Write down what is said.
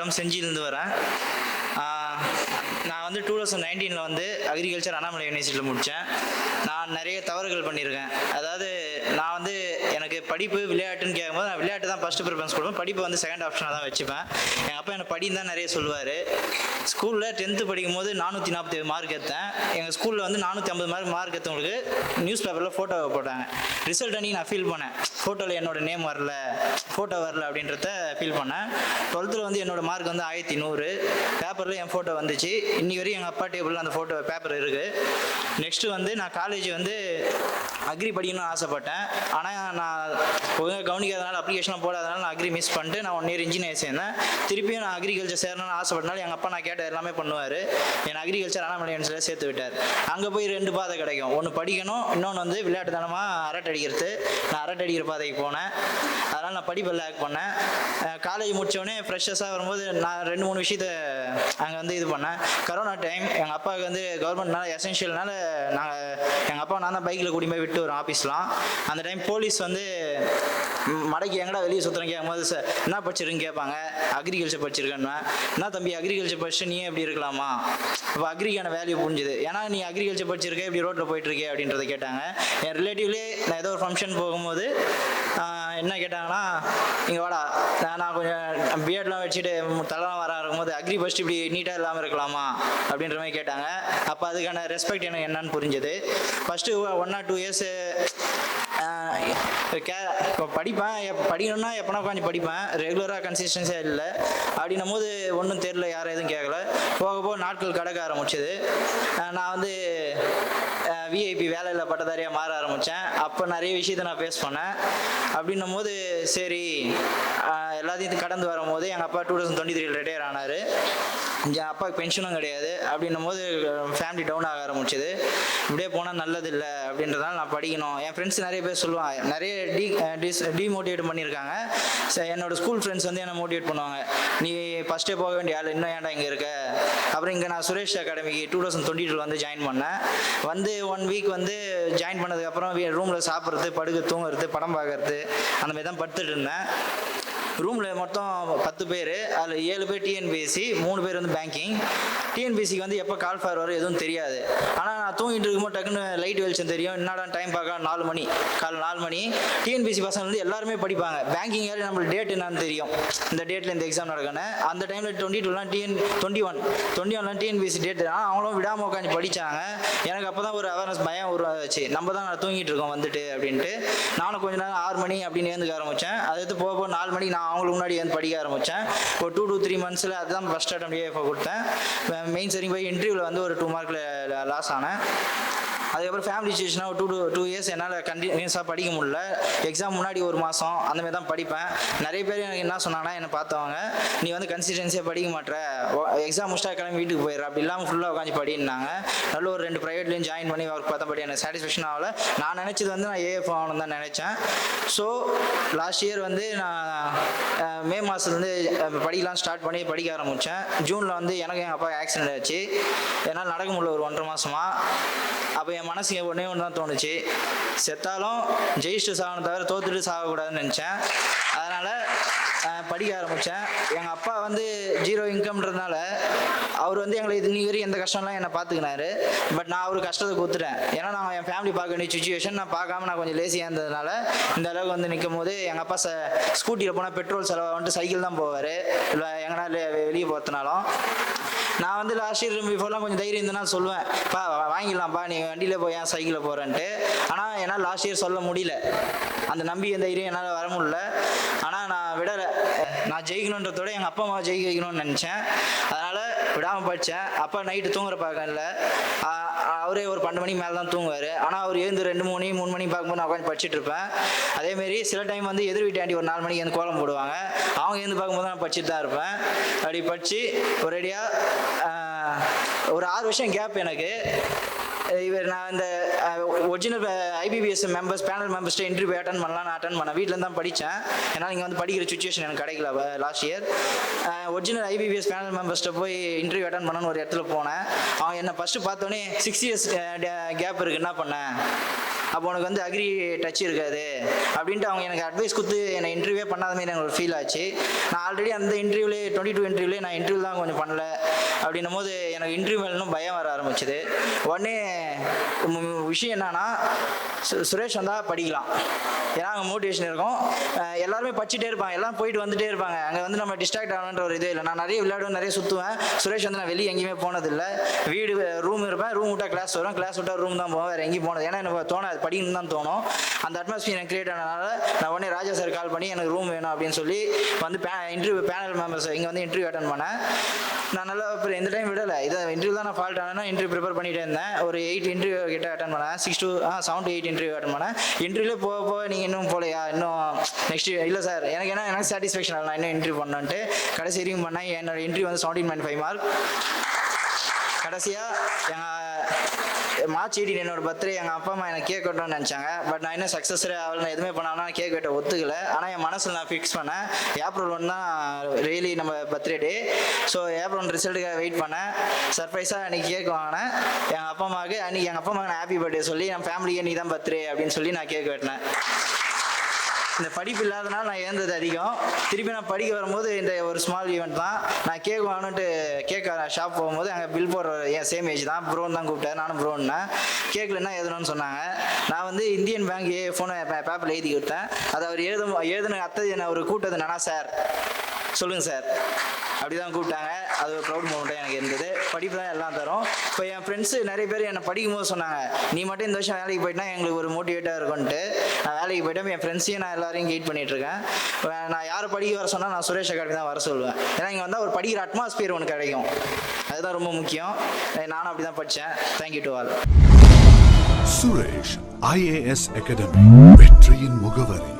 சேலம் செஞ்சியிலேருந்து வரேன். நான் வந்து 2019 வந்து அக்ரிகல்ச்சர் அண்ணாமலை யூனிவர்சிட்டியில் முடித்தேன். நான் நிறைய தவறுகள் பண்ணியிருக்கேன். அதாவது நான் வந்து எனக்கு படிப்பு விளையாட்டுன்னு கேட்கும்போது நான் விளையாட்டு தான் ஃபஸ்ட்டு ப்ரிஃபரன்ஸ் கொடுப்பேன். படிப்பு வந்து செகண்ட் ஆப்ஷனாக தான் வச்சுப்பேன். எங்கள் அப்பா என்னை படின்னு தான் நிறைய சொல்லுவார். ஸ்கூலில் 10th படிக்கும்போது 447 மார்க் எடுத்தேன். எங்கள் ஸ்கூலில் வந்து 450 மார்க் எடுத்தவங்களுக்கு நியூஸ் பேப்பரில் ஃபோட்டோ போட்டாங்க. ரிசல்ட் அன்றைக்கி நான் ஃபீல் பண்ணேன், ஃபோட்டோவில் என்னோட நேம் வரல, ஃபோட்டோ வரல அப்படின்றத ஃபீல் பண்ணேன். 12th வந்து என்னோட மார்க் வந்து 1100, பேப்பரில் என் ஃபோட்டோ வந்துச்சு. இன்னி வரையும் எங்கள் அப்பா டேபிளில் அந்த ஃபோட்டோ பேப்பர் இருக்குது. நெக்ஸ்ட்டு வந்து நான் காலேஜ் வந்து அக்ரி படிக்கணும்னு ஆசைப்பட்டேன். ஆனால் நான் ஒழுங்காக கவனிக்காதனால அப்ளிகேஷன்லாம் போடாதனால நான் அக்ரி மிஸ் பண்ணிட்டு நான் 1 இயர் இன்ஜினியர் சேர்ந்தேன். திருப்பியும் நான் அக்ரிகல்ச்சர் சேரணும்னு ஆசைப்பட்டனால எங்கள் அப்பா நான் கேட்ட எல்லாமே பண்ணுவார். என் அக்ரிகல்ச்சர் அண்ணாமலை யூனிவர்சிட்டியில் சேர்த்து விட்டார். அங்கே போய் 2 பாதை கிடைக்கும். ஒன்று படிக்கணும், இன்னொன்று வந்து விளையாட்டுத்தனமாக அரட்டை அடிக்கிறது. நான் அரட்டை அடிக்கிற பாதைக்கு போனேன். அதனால் நான் படிப்பை லேக் பண்ணேன். காலேஜ் முடித்தோடனே ஃப்ரெஷர்ஸாக வரும்போது நான் 2-3 விஷயத்தை அங்கே வந்து இது பண்ணேன். கரோனா டைம் எங்கள் அப்பாவுக்கு வந்து கவர்மெண்ட்னால எசென்ஷியல்னால எங்கள் அப்பா நான் தான் பைக்கில் கூட்டி போய் விட்டு வரோம் ஆஃபீஸ்லாம். அந்த டைம் போலீஸ் வந்து மடைக்கு எங்கடா வெளியே சுற்றுறேன் கேட்கும்போது சார் என்ன படிச்சிருக்குன்னு கேட்பாங்க. அக்ரிகல்ச்சர் படிச்சிருக்கேன்னா என்ன தம்பி அக்ரிகல்ச்சர் படிச்சுட்டு நீ எப்படி இருக்கலாமா? இப்போ அக்ரிக்கான வேல்யூ புரிஞ்சுது. ஏன்னா நீ அக்ரிகல்ச்சர் படிச்சிருக்கே இப்படி ரோட்டில் போயிட்டுருக்கே அப்படின்றத கேட்டாங்க. என் ரிலேட்டிவ்லேயே நான் ஏதோ ஒரு ஃபங்க்ஷன் போகும்போது என்ன கேட்டாங்கன்னா, இங்கே வாடா நான் கொஞ்சம் பிஎட்லாம் வச்சுட்டு தலைலாம் வர இருக்கும்போது அக்ரி படிச்சுட்டு இப்படி நீட்டாக இல்லாமல் இருக்கலாமா அப்படின்ற மாதிரி கேட்டாங்க. அப்போ அதுக்கான ரெஸ்பெக்ட் எனக்கு என்னன்னு புரிஞ்சுது. ஃபஸ்ட்டு 1 or 2 இயர்ஸு இப்போ படிப்பேன். படிக்கணும்னா எப்போனா உட்காந்து படிப்பேன். ரெகுலராக கன்சிஸ்டன்ஸியாக இல்லை. அப்படின்னும் போது ஒன்றும் தெரில, யாரும் எதுவும் கேட்கல. போக போக நாட்கள் கடக்க ஆரம்பிச்சது. நான் வந்து விஐபி வேலையில் பட்டதாரியாக மாற ஆரம்பித்தேன். அப்போ நிறைய விஷயத்தை நான் ஃபேஸ் பண்ணேன். அப்படின்னும் போது சரி எல்லாத்தையும் கடந்து வரும்போது எங்கள் அப்பா 2023 ரிட்டையர் ஆனார். என் அப்பாவுக்கு பென்ஷனும் கிடையாது. அப்படின்னும் போது ஃபேமிலி டவுன் ஆக ஆரம்பிச்சது. இப்படியே போனால் நல்லது இல்லை அப்படின்றதால நான் படிக்கணும். என் ஃப்ரெண்ட்ஸ் நிறைய பேர் சொல்லுவாங்க, நிறைய டிமோட்டிவேட் பண்ணியிருக்காங்க. என்னோடய ஸ்கூல் ஃப்ரெண்ட்ஸ் வந்து என்னை மோட்டிவேட் பண்ணுவாங்க, நீ ஃபஸ்ட்டே போக வேண்டிய ஆள் இன்னும் ஏன்டா இங்கே இருக்க. அப்புறம் இங்கே நான் சுரேஷ் அகாடமிக்கு 2022 வந்து ஜாயின் பண்ணேன். வந்து 1 வீக் வந்து ஜாயின் பண்ணதுக்கப்புறம் ரூமில் சாப்பிட்றது, படுக்க, தூங்குறது, படம் பார்க்கறது அந்த மாதிரி தான் படுத்துட்டு இருந்தேன். ரூமில் மொத்தம் 10 பேர். அதில் 7 பேர் டிஎன்பிஎஸ்சி, 3 பேர் வந்து பேங்கிங். டிஎன்பிஎஸ்சிக்கு வந்து எப்போ கால் ஃபார் வரும் எதுவும் தெரியாது. ஆனால் நான் தூங்கிட்டு இருக்கும்போது டக்குன்னு லைட் வெளிச்சம் தெரியும். என்னடா டைம் பார்க்க 4 மணி, காலை 4 மணி. டிஎன்பிஎஸ்சி பசங்க வந்து எல்லாருமே படிப்பாங்க. பேங்கிங் ஏறி நம்மளுக்கு டேட் என்னன்னு தெரியும், இந்த டேட்டில் இந்த எக்ஸாம் நடக்கணும். அந்த டைமில் 22லாம் 21 டிஎன்பிஎஸ்சி டேட். அவங்களும் விடாமல் உட்காந்து படித்தாங்க. எனக்கு அப்போ தான் ஒரு அவேர்னஸ், பயம் உருவாச்சு. நம்ம தான் நான் தூங்கிட்டு இருக்கோம் வந்துட்டு அப்படின்ட்டு. நானும் கொஞ்ச நேரம் 6 மணி அப்படின்னு ஏந்துக்க ஆரம்பித்தேன். அடுத்து போக 4 மணிக்கு நான் அவங்களுக்கு முன்னாடி வந்து படிக்க ஆரம்பித்தேன். ஒரு 2 to 3 months அதுதான் ஃபஸ்ட் அட்டம் ஏஎஃப்ஓ கொடுத்தேன். மெயின் சரிங்க போய் இன்டர்வியூவில் வந்து ஒரு 2 மார்க்கில் லாஸ் ஆனேன். அதுக்கப்புறம் ஃபேமிலி சுச்சுவேஷனாக ஒரு 2 years என்னால் கண்டினியூஸாக படிக்க முடியல. எக்ஸாம் முன்னாடி 1 மாதம் அந்த மாதிரி தான் படிப்பேன். நிறைய பேர் எனக்கு என்ன சொன்னாங்கன்னா, என்னை பார்த்தவங்க, நீ வந்து கன்சிஸ்டன்சியாக படிக்க மாட்டேற, எக்ஸாம் முடிச்சா கிளம்பி வீட்டுக்கு போயிடுற, அப்படி இல்லாமல் ஃபுல்லாக உட்காந்து படினாங்க. நல்ல ஒரு 2 ப்ரைவேட்லேயும் ஜாயின் பண்ணி ஒர்க் பார்த்தா படி எனக்கு சாட்டிஸ்ஃபேக்ஷன் ஆகலை. நான் நினச்சது வந்து நான் ஏஎஃப் ஆகணும்னு தான் நினச்சேன். ஸோ லாஸ்ட் இயர் வந்து நான் மே மாதத்துலேருந்து படிக்கலாம் ஸ்டார்ட் பண்ணி படிக்க ஆரம்பித்தேன். ஜூனில் வந்து எனக்கு எங்கள் அப்பா ஆக்சிடென்ட் ஆச்சு. என்னால் நடக்க முடியல ஒரு 1.5 மாதமாக. அப்போ என் மனசு ஒன்றே ஒன்று தான் தோணுச்சு, செத்தாலும் ஜெயிச்சுட்டு சாகணும் தவிர தோத்துட்டு சாகக்கூடாதுன்னு நினச்சேன். அதனால் படிக்க ஆரம்பித்தேன். எங்கள் அப்பா வந்து 0 இன்கம்ன்றதுனால அவர் வந்து எங்களை இன்னி வரையும் எந்த கஷ்டம்லாம் என்னை பார்த்துக்கினாரு. பட் நான் அவருக்கு கஷ்டத்தை கொடுத்துட்டேன். ஏன்னா நான் என் ஃபேமிலி பார்க்க வேண்டிய சுச்சுவேஷன் நான் பார்க்காம நான் கொஞ்சம் லேசியாக இருந்ததுனால இந்த அளவுக்கு வந்து நிற்கும் போது எங்கள் அப்பா ஸ்கூட்டியில் போனால் பெட்ரோல் செலவை வந்துட்டு சைக்கிள் தான் போவார். இல்லை எங்கன்னா வெளியே போகிறதுனாலும் நான் வந்து லாஸ்ட் இயர் பிஃபோர்லாம் கொஞ்சம் தைரியம் இருந்தேன்னா சொல்லுவேன், பா வாங்கிடலாம்ப்பா நீ வண்டியில் போய் ஏன் சைக்கிளில் போகிறேன்ட்டு. ஆனால் என்னால் லாஸ்ட் இயர் சொல்ல முடியல. அந்த நம்பிக்கை தைரியம் என்னால் வர முடியல. ஆனால் நான் விடலை. நான் ஜெயிக்கணுன்றதோட எங்கள் அப்பா அம்மா ஜெயிக்க வைக்கணும்னு நினச்சேன். அதனால் விடாமல் படித்தேன். அப்பா நைட்டு தூங்குற பார்க்க இல்லை, அவரே ஒரு 12 மணிக்கு மேலே தான் தூங்குவார். ஆனால் அவர் எழுந்து 2 மணி 3 மணி பார்க்கும்போது நான் உட்காந்து படிச்சுட்டு இருப்பேன். அதேமாரி சில டைம் வந்து எதிர் வீட்டு ஆண்டி ஒரு 4 மணிக்கு வந்து கோலம் போடுவாங்க. அவங்க எழுந்து பார்க்கும்போது நான் படிச்சுட்டு தான் இருப்பேன். அப்படி படித்து ஒரேடியாக ஒரு 6 வருஷம் கேப் எனக்கு. நான் இந்த original IBPS members panel members to interview attend பண்ணலாம், நான் அட்டன் பண்ணேன். வீட்டில் தான் படித்தேன். ஏன்னா இங்கே வந்து படிக்கிற சுச்சுவேஷன் எனக்கு கிடைக்கல last year. Original IBPS panel மெம்பர்ஸ்ட்டை போய் இன்டர்வியூ அட்டன் பண்ணணும்னு ஒரு இடத்துல போனேன். அவங்க என்னை ஃபஸ்ட்டு பார்த்தோன்னே 6 years கேப் இருக்குது என்ன பண்ணேன் அப்போ உனக்கு வந்து அக்ரி டச் இருக்காது அப்படின்ட்டு அவங்க எனக்கு அட்வைஸ் கொடுத்து என்னை இன்டர்வியூவே பண்ணாத மாதிரி எனக்கு ஒரு ஃபீல் ஆச்சு. நான் ஆல்ரெடி அந்த இன்டர்வியூலே 22 இன்டர்வியூலே நான் இன்டர்வியூ தான் கொஞ்சம் பண்ணல அப்படின்னும் போது எனக்கு இன்டர்வியூ மேலும் பயம் வர ஆரம்பிச்சுது. உடனே விஷயம் என்னன்னா, சுரேஷ் வந்தால் படிக்கலாம், ஏன்னா அங்கே மோட்டிவேஷன் இருக்கும். எல்லாருமே படிச்சுட்டே இருப்பாங்க, எல்லாம் போயிட்டு வந்துட்டே இருப்பாங்க. அங்கே வந்து நம்ம டிஸ்ட்ராக்ட் ஆகணுன்ற ஒரு இதே இல்லை. நான் நிறைய விளையாடுவேன், நிறைய சுற்றுவேன். சுரேஷ் வந்து நான் வெளியே எங்கேயுமே போனதில்லை. வீடு ரூம் இருப்பேன், ரூம் விட்டால் கிளாஸ் வரும், கிளாஸ் விட்டால் ரூம் தான் போவேன், வேறு எங்கேயும் போனது. ஏன்னா எனக்கு தோணும் படிக்கணும்னு தான் தோணும். அந்த அட்மாஸ்பியர் எனக்கு கிரியேட் ஆனதுனால நான் உடனே ராஜா சார் கால் பண்ணி எனக்கு ரூம் வேணும் அப்படின்னு சொல்லி வந்து இன்டர்வியூ பேனல் மெம்பர்ஸ் இங்கே வந்து இன்டர்வியூ அட்டன் பண்ணேன். நான் நல்லா அப்புறம் எந்த டைம் விடலை. இதை இன்டர்வியூ தான் நான் ஃபால்ட் ஆனேன்னா இன்டர்வியூ ப்ரிப்பேர் பண்ணிகிட்டே இருந்தேன். ஒரு 8 இன்டர்வியூ கிட்ட அட்டன் பண்ணேன். 7 to 8 இன்டர்வியூ அட்டன் பண்ணேன். இன்டர்வியூலே போக நீங்கள் இன்னும் போகலையா, இன்னும் நெக்ஸ்ட் இல்லை சார், எனக்கு சாட்டிஸ்ஃபேக்ஷன் இல்லை, நான் இன்னும் இன்டர்வியூ பண்ணேன்ட்டு கடைசி வரைக்கும் பண்ணேன். என்னோட இன்டர்வியூ வந்து 17.5 மார்க். கடைசியாக எங்கள் மார்ச் 18 என்னோட பர்த்டே. எங்கள் அப்பா அம்மா எனக்கு கேக் வெட்டணும்னு நினச்சாங்க. பட் நான் இன்னும் சக்ஸஸரே நான் எதுவுமே பண்ணாமல் நான் கேக் வெட்ட ஒத்துக்கலை. ஆனால் என் மனசில் நான் ஃபிக்ஸ் பண்ணேன், ஏப்ரல் 1 தான் ரியலி நம்ம birthday day. So April 1 ரிசல்ட்டுக்காக wait பண்ணேன். சர்ப்ரைஸாக அன்றைக்கி கேக் வாங்கினேன் எங்கள் அப்பா அம்மாவுக்கு. அன்றைக்கி எங்கள் அப்பா அம்மாவுக்கு நான் ஹாப்பி பர்த்டே சொல்லி என் ஃபேமிலியே நீ தான் பர்த்டே அப்படின்னு சொல்லி நான் கேக் வெட்டினேன். இந்த படிப்பு இல்லாதனால நான் இழந்தது அதிகம். திருப்பி நான் படிக்க வரும்போது இந்த ஒரு ஸ்மால் ஈவெண்ட் தான். நான் கேக் வாங்கிட்டு கேக் ஷாப் போகும்போது அங்கே பில் போடுற என் சேம் ஏஜ் தான், ப்ரோன்னு தான் கூப்பிட்டேன். நானும் ப்ரோன்னேன். கேக்கில் என்ன எழுதணும்னு சொன்னாங்க. நான் வந்து இந்தியன் பேங்க் ஃபோனை பேப்பரில் எழுதி கொடுத்தேன். அதை அவர் எழுதுன அத்தது என்ன ஒரு கூப்பிட்டது நானா சார் சொல்லுங்கள் சார் அப்படி தான் கூப்பிட்டாங்க. அது ஒரு ப்ரௌட் மூமெண்ட்டாக எனக்கு இருந்தது. படிப்பு தான் எல்லாம் தரும். இப்போ என் ஃப்ரெண்ட்ஸு நிறைய பேர் என்னை படிக்கும் போது சொன்னாங்க, நீ மட்டும் இந்த வருஷம் வேலைக்கு போயிட்டா எங்களுக்கு ஒரு மோட்டிவேட்டாக இருக்கும்ன்ட்டு. நான் வேலைக்கு போயிட்டேன். என் ஃப்ரெண்ட்ஸையும் நான் எல்லாரையும் கெயிட் பண்ணிகிட்ருக்கேன். நான் யாரை படிக்க வர சொன்னால் நான் சுரேஷ் அகாடமி தான் வர சொல்லுவேன். ஏன்னா இங்கே வந்தால் ஒரு படிக்கிற அட்மாஸ்பியர் ஒன்று கிடைக்கும். அதுதான் ரொம்ப முக்கியம். நானும் அப்படி தான் படித்தேன். Thank you to all. Suresh IAS academy, வெற்றியின் முகவரி.